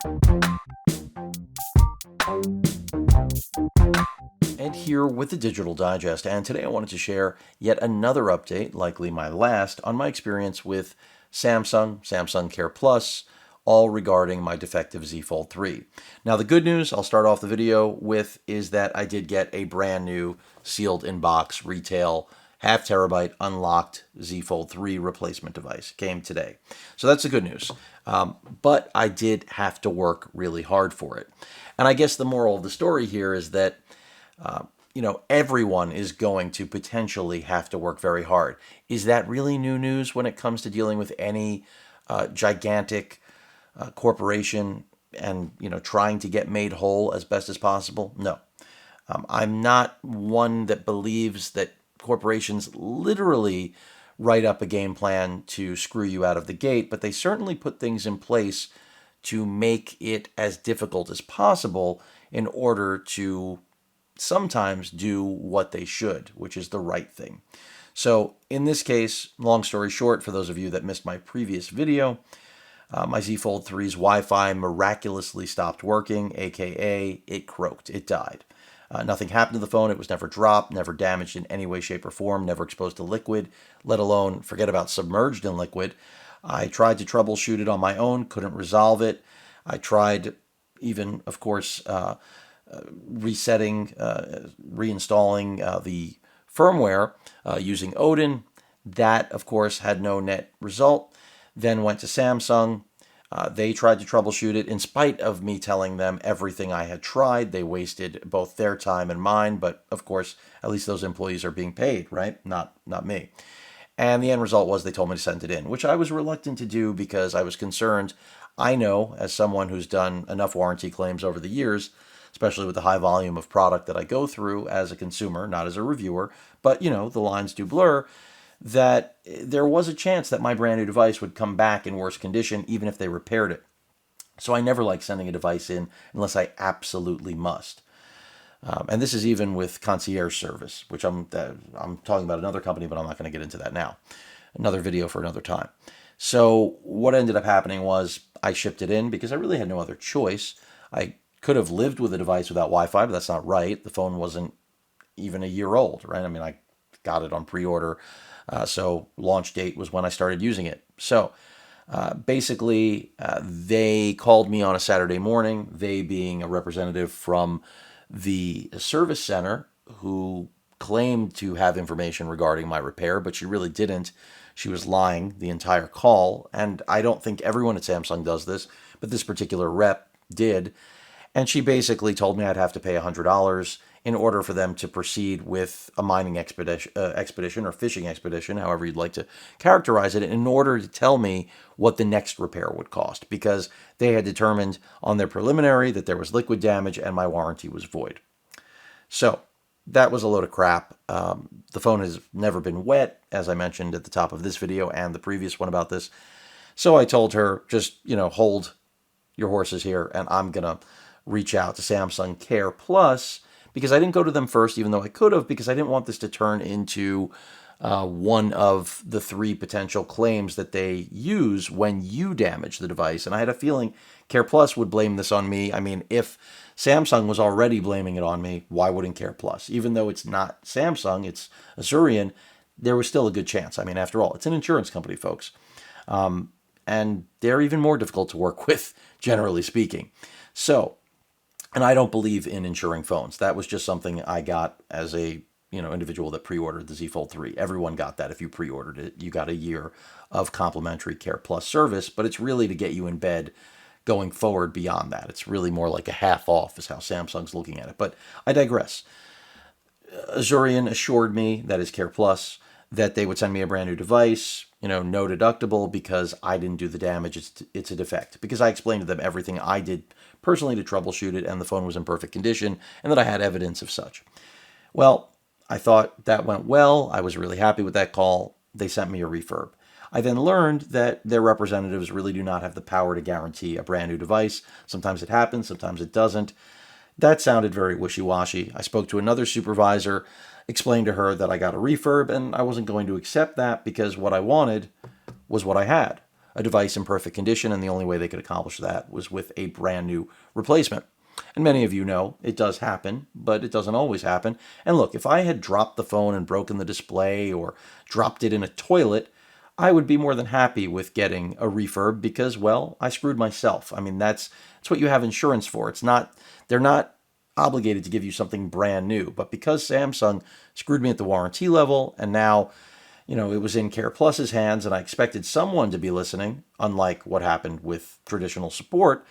Ed here with the Digital Digest, and today I wanted to share yet another update, likely my last, on my experience with Samsung Care Plus, all regarding my defective Z Fold 3. Now, the good news I'll start off the video with is that I did get a brand new sealed in box retail half terabyte unlocked Z Fold 3 replacement device. Came today. So that's the good news. But I did have to work really hard for it. And I guess the moral of the story here is that everyone is going to potentially have to work very hard. Is that really new news when it comes to dealing with any gigantic corporation and, trying to get made whole as best as possible? No. I'm not one that believes that corporations literally write up a game plan to screw you out of the gate, but they certainly put things in place to make it as difficult as possible in order to sometimes do what they should, which is the right thing. So in this case, long story short, for those of you that missed my previous video, my Z Fold 3's Wi-Fi miraculously stopped working, aka it croaked, it died. Nothing happened to the phone. It was never dropped, never damaged in any way, shape, or form, never exposed to liquid, let alone forget about submerged in liquid. I tried to troubleshoot it on my own, couldn't resolve it. I tried even, of course, reinstalling the firmware using Odin. That, of course, had no net result. Then went to Samsung. They tried to troubleshoot it. In spite of me telling them everything I had tried, they wasted both their time and mine. But, of course, at least those employees are being paid, right? Not me. And the end result was they told me to send it in, which I was reluctant to do because I was concerned. I know, as someone who's done enough warranty claims over the years, especially with the high volume of product that I go through as a consumer, not as a reviewer, but, the lines do blur, that there was a chance that my brand new device would come back in worse condition, even if they repaired it. So I never like sending a device in unless I absolutely must. And this is even with concierge service, which I'm talking about another company, but I'm not going to get into that now. Another video for another time. So what ended up happening was I shipped it in because I really had no other choice. I could have lived with a device without Wi-Fi, but that's not right. The phone wasn't even a year old, right? I mean, I got it on pre-order, so launch date was when I started using it. So basically, they called me on a Saturday morning, they being a representative from the service center who claimed to have information regarding my repair, but she really didn't. She was lying the entire call, and I don't think everyone at Samsung does this, but this particular rep did. And she basically told me I'd have to pay $100 in order for them to proceed with a mining expedition or fishing expedition, however you'd like to characterize it, in order to tell me what the next repair would cost, because they had determined on their preliminary that there was liquid damage and my warranty was void. So that was a load of crap. The phone has never been wet, as I mentioned at the top of this video and the previous one about this. So I told her, just, hold your horses here, and I'm going to reach out to Samsung Care Plus, because I didn't go to them first, even though I could have, because I didn't want this to turn into one of the 3 potential claims that they use when you damage the device. And I had a feeling Care Plus would blame this on me. I mean, if Samsung was already blaming it on me, why wouldn't Care Plus? Even though it's not Samsung, it's Azurian, there was still a good chance. I mean, after all, it's an insurance company, folks. And they're even more difficult to work with, generally speaking. So, and I don't believe in insuring phones. That was just something I got as a individual that pre-ordered the Z Fold 3. Everyone got that. If you pre-ordered it, you got a year of complimentary Care Plus service, but it's really to get you in bed going forward beyond that. It's really more like a half off is how Samsung's looking at it. But I digress. Azurian assured me, that is Care Plus, that they would send me a brand new device, no deductible because I didn't do the damage. It's a defect. Because I explained to them everything I did personally to troubleshoot it, and the phone was in perfect condition, and that I had evidence of such. Well, I thought that went well. I was really happy with that call. They sent me a refurb. I then learned that their representatives really do not have the power to guarantee a brand new device. Sometimes it happens, sometimes it doesn't. That sounded very wishy-washy. I spoke to another supervisor, explained to her that I got a refurb, and I wasn't going to accept that because what I wanted was what I had. a device in perfect condition, and the only way they could accomplish that was with a brand new replacement. And many of you know it does happen, but it doesn't always happen. And look, if I had dropped the phone and broken the display or dropped it in a toilet, I would be more than happy with getting a refurb because, well, I screwed myself. I mean, that's what you have insurance for. They're not obligated to give you something brand new. But because Samsung screwed me at the warranty level, and now, it was in Care Plus's hands, and I expected someone to be listening, unlike what happened with traditional support.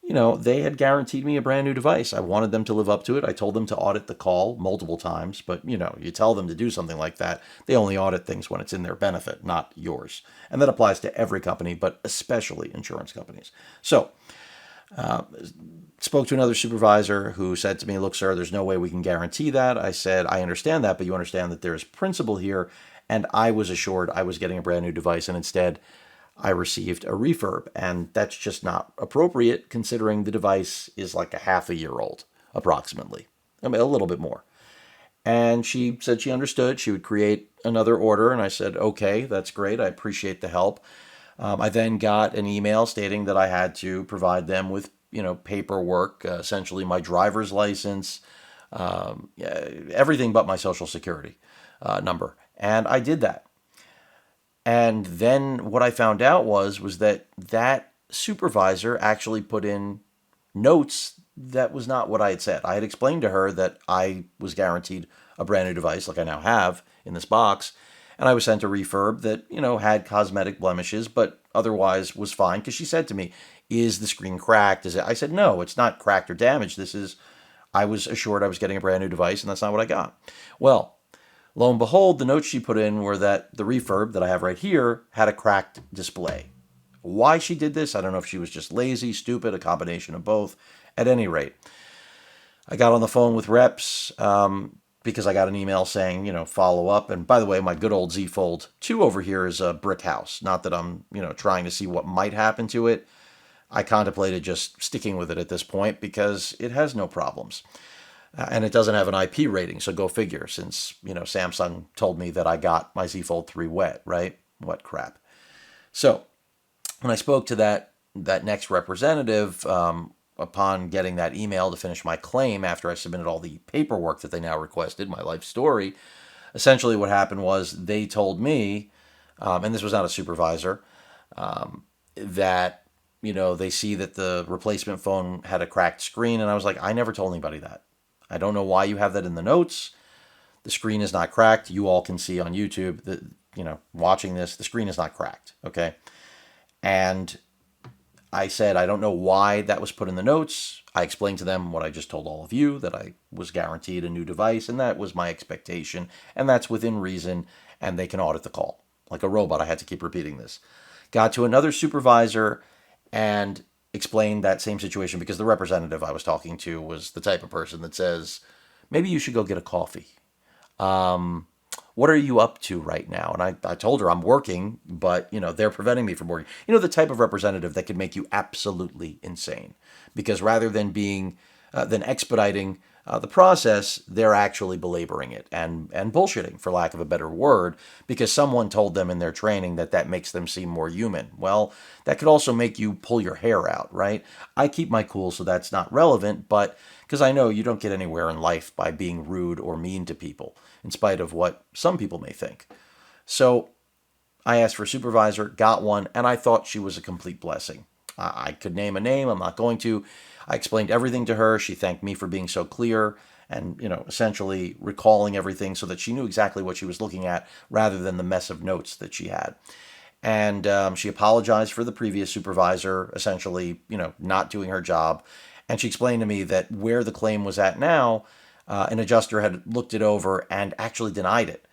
They had guaranteed me a brand new device. I wanted them to live up to it. I told them to audit the call multiple times, but you tell them to do something like that, they only audit things when it's in their benefit, not yours. And that applies to every company, but especially insurance companies. So, spoke to another supervisor who said to me, look, sir, there's no way we can guarantee that. I said, I understand that, but you understand that there's principle here. And I was assured I was getting a brand new device, and instead I received a refurb. And that's just not appropriate considering the device is like a half a year old, approximately. I mean, a little bit more. And she said she understood. She would create another order. And I said, okay, that's great. I appreciate the help. I then got an email stating that I had to provide them with, paperwork, essentially my driver's license, everything but my social security number. And I did that. And then what I found out was that supervisor actually put in notes that was not what I had said. I had explained to her that I was guaranteed a brand new device, like I now have in this box, and I was sent a refurb that, had cosmetic blemishes, but otherwise was fine. Because she said to me, is the screen cracked? I said, no, it's not cracked or damaged. I was assured I was getting a brand new device, and that's not what I got. Well, lo and behold, the notes she put in were that the refurb that I have right here had a cracked display. Why she did this, I don't know if she was just lazy, stupid, a combination of both. At any rate, I got on the phone with reps because I got an email saying, follow up. And by the way, my good old Z Fold 2 over here is a brick house. Not that I'm, trying to see what might happen to it. I contemplated just sticking with it at this point because it has no problems. And it doesn't have an IP rating, so go figure, since, Samsung told me that I got my Z Fold 3 wet, right? What crap. So when I spoke to that next representative, upon getting that email to finish my claim after I submitted all the paperwork that they now requested, my life story, essentially what happened was they told me, and this was not a supervisor, that, they see that the replacement phone had a cracked screen. And I was like, I never told anybody that. I don't know why you have that in the notes. The screen is not cracked. You all can see on YouTube that, watching this, the screen is not cracked. Okay. And I said, I don't know why that was put in the notes. I explained to them what I just told all of you, that I was guaranteed a new device, and that was my expectation, and that's within reason, and they can audit the call. Like a robot, I had to keep repeating this. Got to another supervisor and explained that same situation because the representative I was talking to was the type of person that says, maybe you should go get a coffee. What are you up to right now? And I told her I'm working, but, they're preventing me from working. The type of representative that could make you absolutely insane. Because rather than than expediting the process, they're actually belaboring it and bullshitting, for lack of a better word, because someone told them in their training that makes them seem more human. Well, that could also make you pull your hair out, right? I keep my cool, so that's not relevant, but because I know you don't get anywhere in life by being rude or mean to people, in spite of what some people may think. So I asked for a supervisor, got one, and I thought she was a complete blessing. I could name a name, I'm not going to. I explained everything to her. She thanked me for being so clear and, essentially recalling everything so that she knew exactly what she was looking at rather than the mess of notes that she had. And she apologized for the previous supervisor, essentially, not doing her job. And she explained to me that where the claim was at now, an adjuster had looked it over and actually denied it,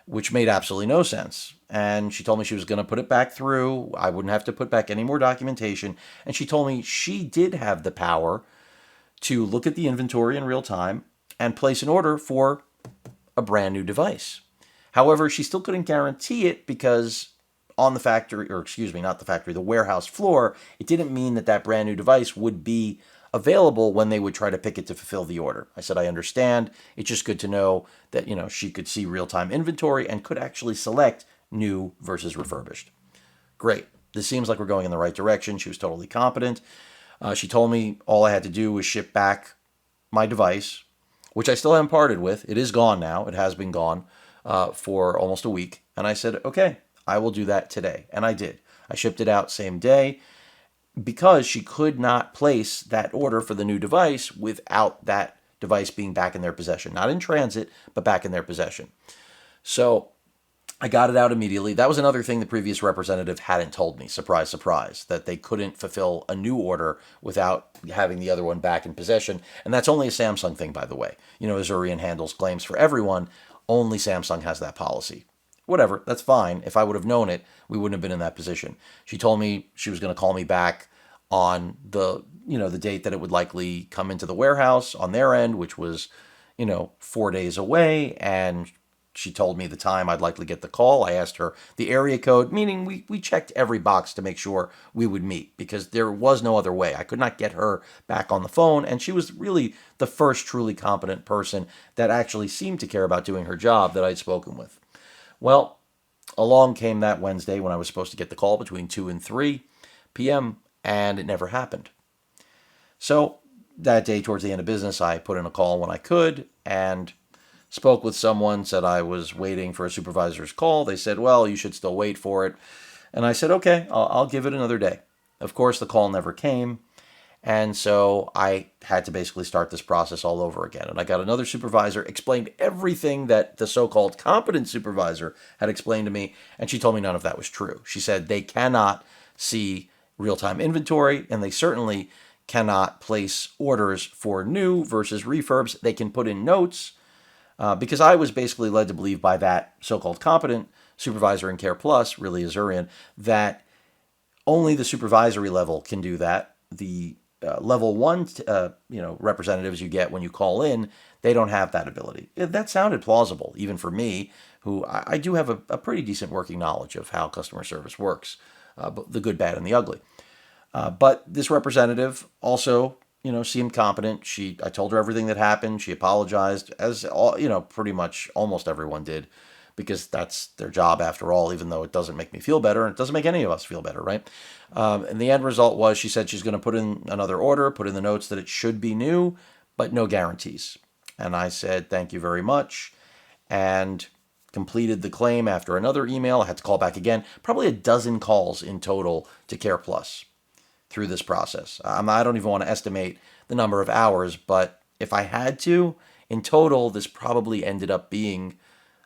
which made absolutely no sense. And she told me she was going to put it back through. I wouldn't have to put back any more documentation. And she told me she did have the power to look at the inventory in real time and place an order for a brand new device. However, she still couldn't guarantee it because on the factory, or excuse me, not the factory, the warehouse floor, it didn't mean that brand new device would be available when they would try to pick it to fulfill the order. I said, I understand. It's just good to know that, she could see real-time inventory and could actually select new versus refurbished. Great. this seems like we're going in the right direction. She was totally competent. She told me all I had to do was ship back my device, which I still haven't parted with. It is gone now. It has been gone for almost a week. And I said, okay, I will do that today. And I did. I shipped it out same day because she could not place that order for the new device without that device being back in their possession. Not in transit, but back in their possession. So I got it out immediately. That was another thing the previous representative hadn't told me. Surprise, surprise, that they couldn't fulfill a new order without having the other one back in possession. And that's only a Samsung thing, by the way. You know, Azurian handles claims for everyone. Only Samsung has that policy. Whatever, that's fine. If I would have known it, we wouldn't have been in that position. She told me she was going to call me back on the date that it would likely come into the warehouse on their end, which was, 4 days away. And she told me the time I'd likely get the call. I asked her the area code, meaning we checked every box to make sure we would meet because there was no other way. I could not get her back on the phone. And she was really the first truly competent person that actually seemed to care about doing her job that I'd spoken with. Well, along came that Wednesday when I was supposed to get the call between 2 and 3 p.m., and it never happened. So that day, towards the end of business, I put in a call when I could and spoke with someone, said I was waiting for a supervisor's call. They said, well, you should still wait for it. And I said, okay, I'll give it another day. Of course, the call never came. And so I had to basically start this process all over again. And I got another supervisor, explained everything that the so-called competent supervisor had explained to me, and she told me none of that was true. She said they cannot see real-time inventory, and they certainly cannot place orders for new versus refurbs. They can put in notes, because I was basically led to believe by that so-called competent supervisor in Care Plus, really Azurian, that only the supervisory level can do that. The level one, representatives you get when you call in, they don't have that ability. That sounded plausible, even for me, who I do have a pretty decent working knowledge of how customer service works, the good, bad, and the ugly. But this representative also, seemed competent. I told her everything that happened. She apologized, as all, pretty much almost everyone did, because that's their job after all, even though it doesn't make me feel better, and it doesn't make any of us feel better, right? And the end result was she said she's going to put in another order, put in the notes that it should be new, but no guarantees. And I said, thank you very much, and completed the claim after another email. I had to call back again, probably a dozen calls in total to Care Plus through this process. I don't even want to estimate the number of hours, but if I had to, in total, this probably ended up being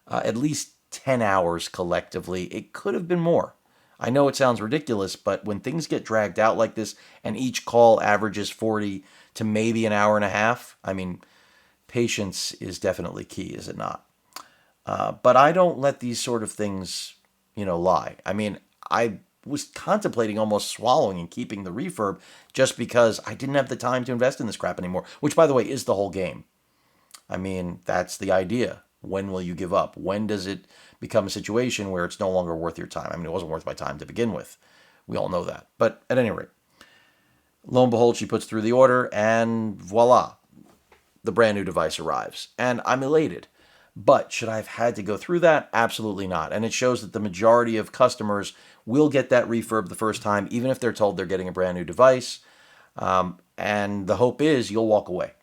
at least 10 hours collectively. It could have been more. I know it sounds ridiculous, but when things get dragged out like this and each call averages 40 to maybe an hour and a half, I mean, patience is definitely key, is it not? But I don't let these sort of things, lie. I mean, I was contemplating almost swallowing and keeping the refurb just because I didn't have the time to invest in this crap anymore, which, by the way, is the whole game. I mean, that's the idea. When will you give up? When does it become a situation where it's no longer worth your time? I mean, it wasn't worth my time to begin with. We all know that. But at any rate, lo and behold, she puts through the order and voila, the brand new device arrives. And I'm elated. But should I have had to go through that? Absolutely not. And it shows that the majority of customers will get that refurb the first time, even if they're told they're getting a brand new device. And the hope is you'll walk away.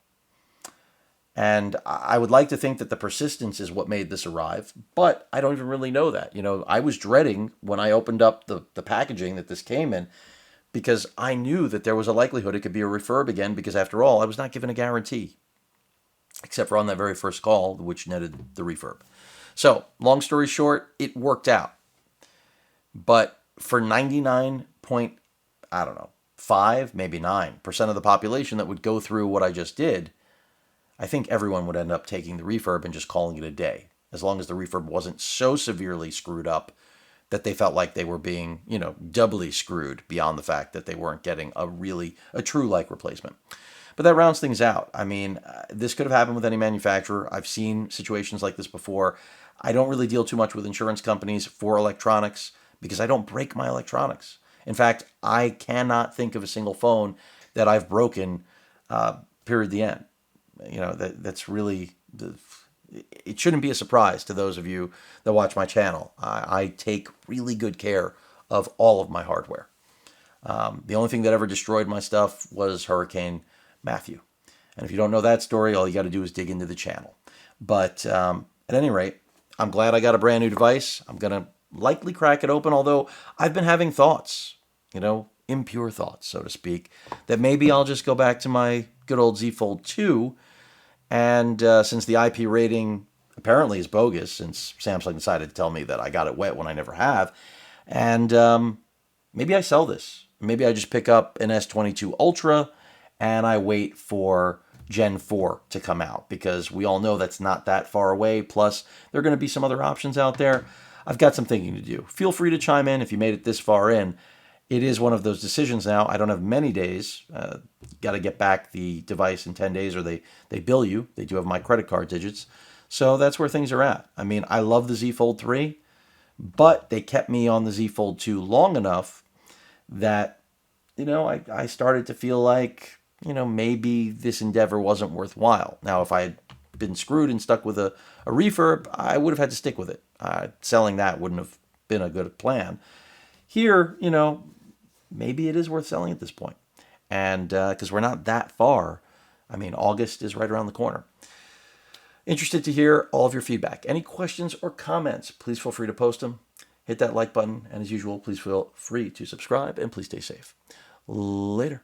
And I would like to think that the persistence is what made this arrive, but I don't even really know that. I was dreading when I opened up the packaging that this came in, because I knew that there was a likelihood it could be a refurb again, because after all, I was not given a guarantee, except for on that very first call, which netted the refurb. So, long story short, it worked out. But for 5, maybe 9% of the population that would go through what I just did, I think everyone would end up taking the refurb and just calling it a day, as long as the refurb wasn't so severely screwed up that they felt like they were being, doubly screwed beyond the fact that they weren't getting a true like replacement. But that rounds things out. I mean, this could have happened with any manufacturer. I've seen situations like this before. I don't really deal too much with insurance companies for electronics because I don't break my electronics. In fact, I cannot think of a single phone that I've broken, period, the end. That's really, it shouldn't be a surprise to those of you that watch my channel. I take really good care of all of my hardware. The only thing that ever destroyed my stuff was Hurricane Matthew. And if you don't know that story, all you got to do is dig into the channel. But at any rate, I'm glad I got a brand new device. I'm going to likely crack it open, although I've been having thoughts, impure thoughts, so to speak, that maybe I'll just go back to my good old Z Fold 2. And since the IP rating apparently is bogus, since Samsung decided to tell me that I got it wet when I never have, and maybe I sell this. Maybe I just pick up an S22 Ultra and I wait for Gen 4 to come out, because we all know that's not that far away. Plus, there are going to be some other options out there. I've got some thinking to do. Feel free to chime in if you made it this far in. It is one of those decisions now. I don't have many days. Got to get back the device in 10 days or they bill you. They do have my credit card digits. So that's where things are at. I mean, I love the Z Fold 3, but they kept me on the Z Fold 2 long enough that, I started to feel like, maybe this endeavor wasn't worthwhile. Now, if I had been screwed and stuck with a refurb, I would have had to stick with it. Selling that wouldn't have been a good plan. Here, maybe it is worth selling at this point. And because we're not that far. I mean, August is right around the corner. Interested to hear all of your feedback. Any questions or comments, please feel free to post them. Hit that like button. And as usual, please feel free to subscribe and please stay safe. Later.